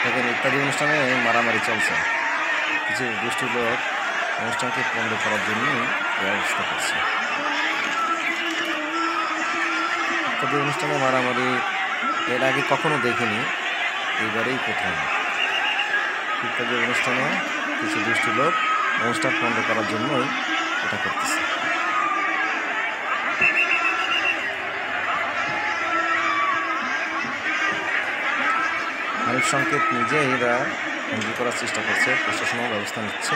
দেখেন ইত্যাদি অনুষ্ঠানে মারামারি চলছে। কিছু দুষ্টু লোক অনুষ্ঠানকে পণ্ড করার জন্যই ব্যবস্থা করছে। ইত্যাদি অনুষ্ঠানে মারামারি এর আগে কখনো দেখিনি, এইবারেই প্রথম। ইত্যাদি অনুষ্ঠানে কিছু দুষ্টু লোক অনুষ্ঠান পণ্ড করার জন্যই এটা করতেছে। হানিফ সংকেত নিজেই এরা বন্দী করার চেষ্টা করছে, প্রশাসনও ব্যবস্থা নিচ্ছে।